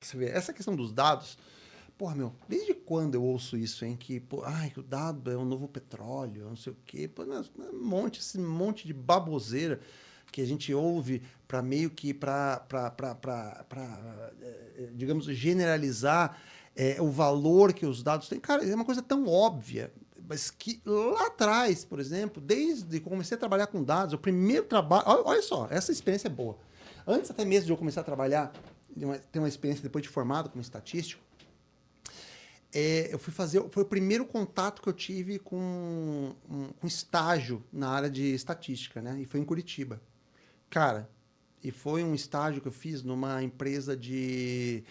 Você vê, essa questão dos dados, porra, meu, desde quando eu ouço isso, hein? Que, pô, ai, que o dado é o novo petróleo, não sei o quê. Pô, esse monte de baboseira que a gente ouve para meio que digamos, generalizar o valor que os dados têm. Cara, é uma coisa tão óbvia, mas que lá atrás, por exemplo, desde que eu comecei a trabalhar com dados, o primeiro trabalho. Olha só, essa experiência é boa. Antes até mesmo de eu começar a trabalhar, ter uma experiência depois de formado como estatístico, eu fui fazer. Foi o primeiro contato que eu tive com estágio na área de estatística, né? E foi em Curitiba. Cara, e foi um estágio que eu fiz numa empresa de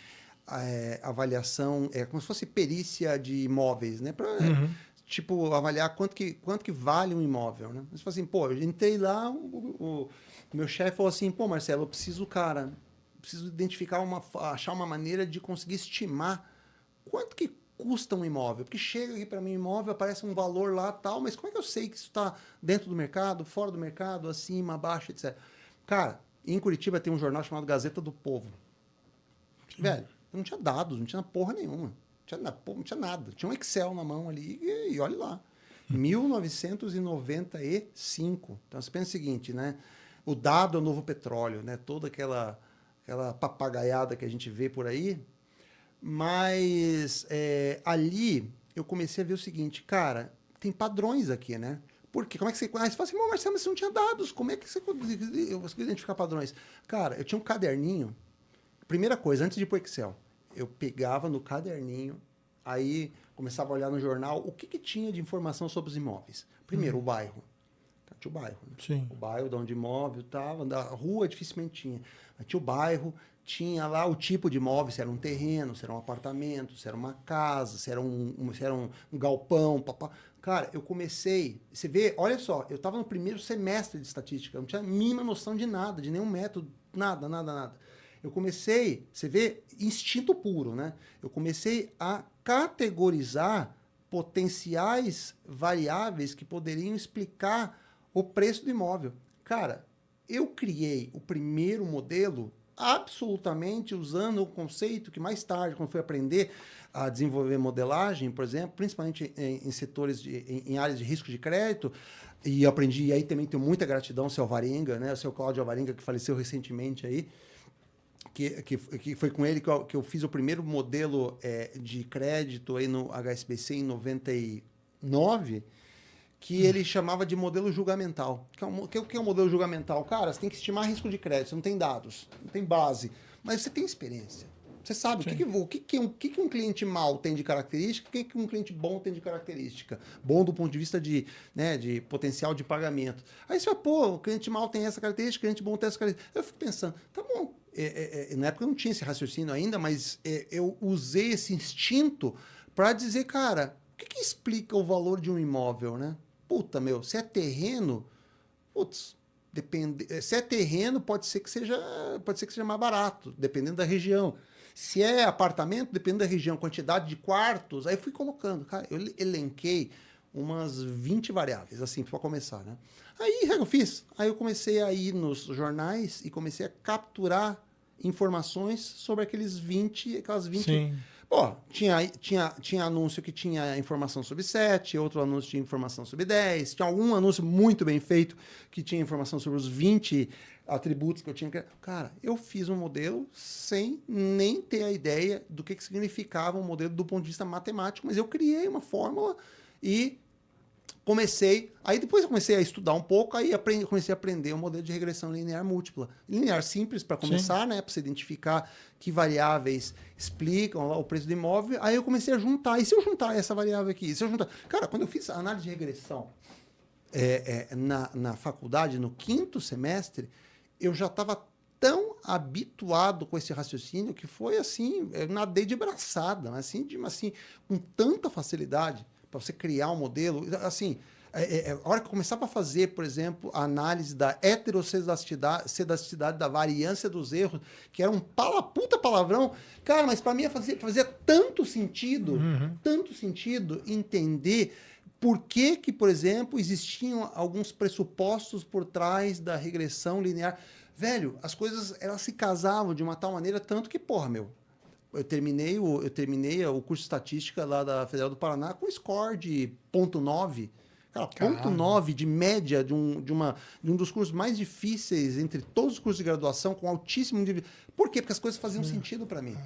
avaliação, como se fosse perícia de imóveis, né? Pra, Uhum. tipo, avaliar quanto que vale um imóvel, né? Mas assim, pô, eu entrei lá, o meu chefe falou assim, pô, Marcelo, eu preciso, cara, preciso identificar achar uma maneira de conseguir estimar quanto que custa um imóvel? Porque chega aqui para mim um imóvel, aparece um valor lá tal, mas como é que eu sei que isso está dentro do mercado, fora do mercado, acima, abaixo, etc. Cara, em Curitiba tem um jornal chamado Gazeta do Povo. Sim. Velho, não tinha dados, não tinha porra nenhuma. Não tinha nada. Tinha um Excel na mão ali e olha lá. 1995. Então você pensa o seguinte, né? O dado é o novo petróleo, né? Toda aquela papagaiada que a gente vê por aí. Mas ali eu comecei a ver o seguinte, cara, tem padrões aqui, né? Porque como é que você. Você fala assim, Marcelo, mas você não tinha dados, como é que você conseguiu identificar padrões? Cara, eu tinha um caderninho. Primeira coisa, antes de ir pro Excel, eu pegava no caderninho, aí começava a olhar no jornal o que tinha de informação sobre os imóveis. Primeiro, o bairro. Tinha o bairro, né? Sim. O bairro de onde imóvel estava, da rua dificilmente tinha. Mas tinha o bairro, tinha lá o tipo de imóvel, se era um terreno, se era um apartamento, se era uma casa, se era um galpão, papá. Cara, eu comecei. Você vê, olha só, eu estava no primeiro semestre de estatística, eu não tinha a mínima noção de nada, de nenhum método, nada, nada, nada. Eu comecei, você vê, instinto puro, né? Eu comecei a categorizar potenciais variáveis que poderiam explicar o preço do imóvel. Cara, eu criei o primeiro modelo absolutamente usando o conceito que mais tarde, quando fui aprender a desenvolver modelagem, por exemplo, principalmente em setores, em áreas de risco de crédito, e aprendi, e aí também tenho muita gratidão ao seu Alvarenga, né, ao seu Cláudio Alvarenga, que faleceu recentemente aí, que foi com ele que eu fiz o primeiro modelo de crédito aí no HSBC em 99, que ele chamava de modelo julgamental. Que é um modelo julgamental? Cara, você tem que estimar risco de crédito, você não tem dados, não tem base, mas você tem experiência. Você sabe Sim. o que um cliente mau tem de característica, o que um cliente bom tem de característica. Bom do ponto de vista de potencial de pagamento. Aí você fala, pô, o cliente mau tem essa característica, o cliente bom tem essa característica. Eu fico pensando, tá bom, na época eu não tinha esse raciocínio ainda, mas eu usei esse instinto para dizer, cara, o que explica o valor de um imóvel, né? Puta, meu, se é terreno, putz, depende, se é terreno, pode ser que seja mais barato, dependendo da região. Se é apartamento, dependendo da região, quantidade de quartos, aí fui colocando, cara, eu elenquei umas 20 variáveis, assim, para começar, né? Aí, o que eu fiz? Aí eu comecei a ir nos jornais e comecei a capturar informações sobre aquelas 20. Sim. Pô, tinha anúncio que tinha informação sobre 7, outro anúncio tinha informação sobre 10, tinha algum anúncio muito bem feito que tinha informação sobre os 20 atributos que eu tinha que. Cara, eu fiz um modelo sem nem ter a ideia do que significava um modelo do ponto de vista matemático, mas eu criei uma fórmula e aí depois eu comecei a estudar um pouco, aí comecei a aprender o modelo de regressão linear múltipla. Linear simples para Sim. começar, né, para você identificar que variáveis explicam lá o preço do imóvel. Aí eu comecei a juntar. E se eu juntar essa variável aqui? Se eu juntar, cara, quando eu fiz a análise de regressão na faculdade, no quinto semestre, eu já estava tão habituado com esse raciocínio que foi assim, eu nadei de braçada, assim, com tanta facilidade para você criar um modelo, assim, a hora que eu começava a fazer, por exemplo, a análise da heterossedasticidade da variância dos erros, que era um puta palavrão, cara, mas para mim fazia Uhum. tanto sentido entender por que, por exemplo, existiam alguns pressupostos por trás da regressão linear. Velho, as coisas elas se casavam de uma tal maneira, tanto que, porra, meu, eu terminei o curso de estatística lá da Federal do Paraná com score de 0,9. Cara, 0,9 de média de um dos cursos mais difíceis entre todos os cursos de graduação, com altíssimo nível. Por quê? Porque as coisas faziam sentido para mim.